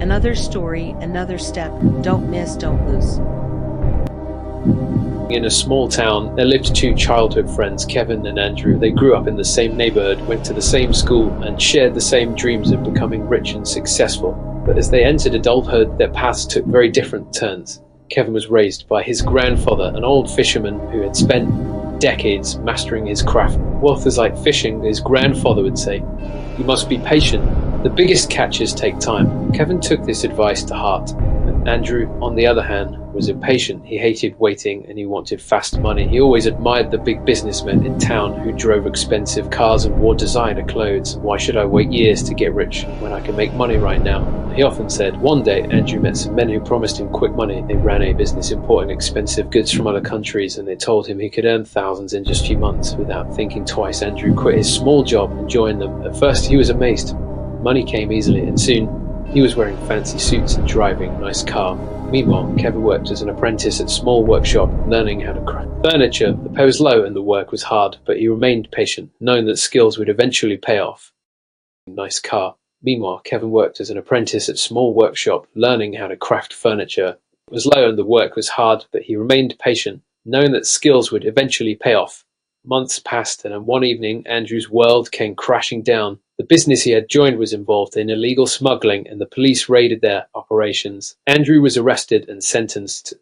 Another story, another step. Don't miss, don't lose. In a small town, there lived two childhood friends, Kevin and Andrew. They grew up in the same neighborhood, went to the same school, and shared the same dreams of becoming rich and successful. But as they entered adulthood, their paths took very different turns. Kevin was raised by his grandfather, an old fisherman who had spent decades mastering his craft. Wealth is like fishing, his grandfather would say. You must be patient. The biggest catches take time. Kevin took this advice to heart. Andrew, on the other hand, was impatient. He hated waiting and he wanted fast money. He always admired the big businessmen in town who drove expensive cars and wore designer clothes. Why should I wait years to get rich when I can make money right now? He often said. One day, Andrew met some men who promised him quick money. They ran a business importing expensive goods from other countries, and they told him he could earn thousands in just a few months. Without thinking twice, Andrew quit his small job and joined them. At first, he was amazed. Money came easily, and soon he was wearing fancy suits and driving a nice car. Meanwhile, Kevin worked as an apprentice at a small workshop, learning how to craft furniture. The pay was low and the work was hard, but he remained patient, knowing that skills would eventually pay off. Nice car. Meanwhile, Kevin worked as an apprentice at a small workshop, learning how to craft furniture. It was low and the work was hard, but he remained patient, knowing that skills would eventually pay off. Months passed, and one evening, Andrew's world came crashing down. The business he had joined was involved in illegal smuggling, and the police raided their operations. Andrew was arrested and sentenced to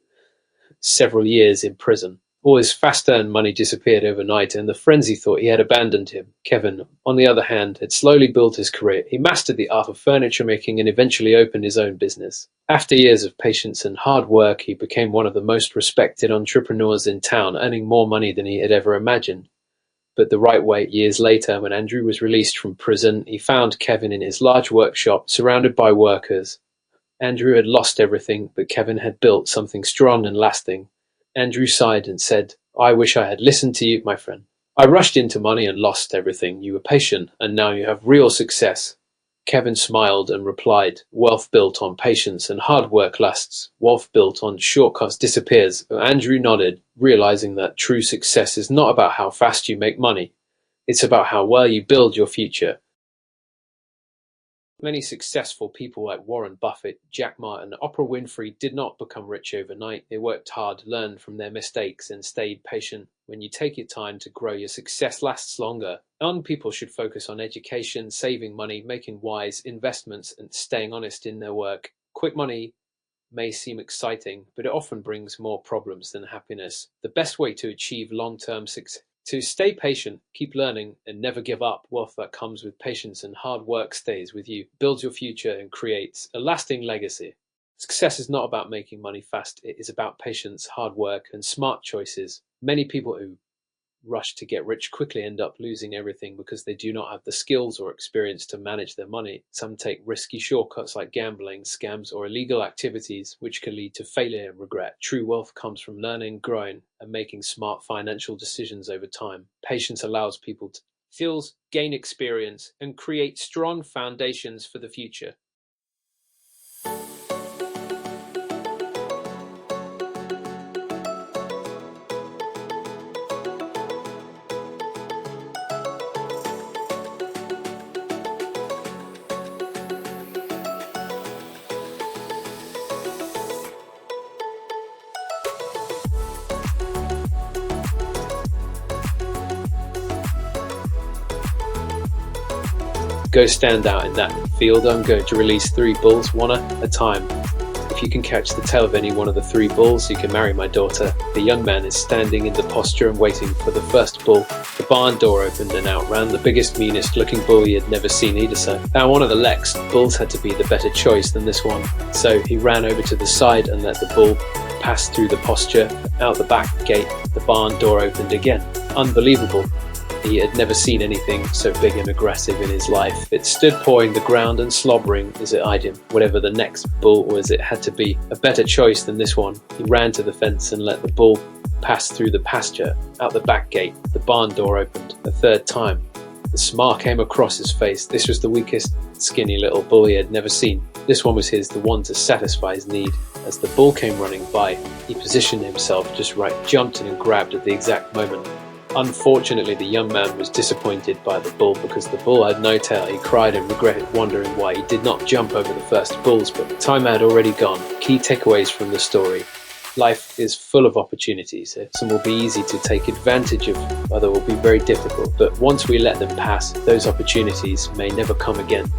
several years in prison. All his fast-earned money disappeared overnight, and the frenzy thought he had abandoned him. Kevin, on the other hand, had slowly built his career. He mastered the art of furniture making and eventually opened his own business. After years of patience and hard work, he became one of the most respected entrepreneurs in town, earning more money than he had ever imagined. But the right way, years later, when Andrew was released from prison, he found Kevin in his large workshop, surrounded by workers. Andrew had lost everything, but Kevin had built something strong and lasting. Andrew sighed and said, I wish I had listened to you, my friend. I rushed into money and lost everything. You were patient, and now you have real success. Kevin smiled and replied, wealth built on patience and hard work lasts. Wealth built on shortcuts disappears. Andrew nodded, realizing that true success is not about how fast you make money. It's about how well you build your future. Many successful people like Warren Buffett, Jack Ma, and Oprah Winfrey did not become rich overnight. They worked hard, learned from their mistakes, and stayed patient. When you take your time to grow, your success lasts longer. Young people should focus on education, saving money, making wise investments, and staying honest in their work. Quick money may seem exciting, but it often brings more problems than happiness. The best way to achieve long-term success to stay patient, keep learning, and never give up. Wealth that comes with patience and hard work stays with you, builds your future, and creates a lasting legacy. Success is not about making money fast. It is about patience, hard work, and smart choices. Many people who rush to get rich quickly end up losing everything because they do not have the skills or experience to manage their money. Some take risky shortcuts like gambling, scams, or illegal activities, which can lead to failure and regret. True wealth comes from learning, growing, and making smart financial decisions over time. Patience allows people to gain experience, and create strong foundations for the future. Go stand out in that field. I'm going to release 3 bulls, one at a time. If you can catch the tail of any one of the 3 bulls, you can marry my daughter. The young man is standing in the posture and waiting for the first bull. The barn door opened and out ran the biggest, meanest looking bull he had never seen either. So now one of the next bulls had to be the better choice than this one. So he ran over to the side and let the bull pass through the posture. Out the back gate, the barn door opened again. Unbelievable. He had never seen anything so big and aggressive in his life. It stood pawing the ground and slobbering as it eyed him. Whatever the next bull was, it had to be a better choice than this one. He ran to the fence and let the bull pass through the pasture. Out the back gate, the barn door opened a third time. The smile came across his face. This was the weakest, skinny little bull he had never seen. This one was his, the one to satisfy his need. As the bull came running by, he positioned himself just right, jumped in and grabbed at the exact moment. Unfortunately, the young man was disappointed by the bull because the bull had no tail. He cried and regretted, wondering why he did not jump over the first bulls, but the time had already gone. Key takeaways from the story. Life is full of opportunities. Some will be easy to take advantage of, other will be very difficult. But once we let them pass, those opportunities may never come again.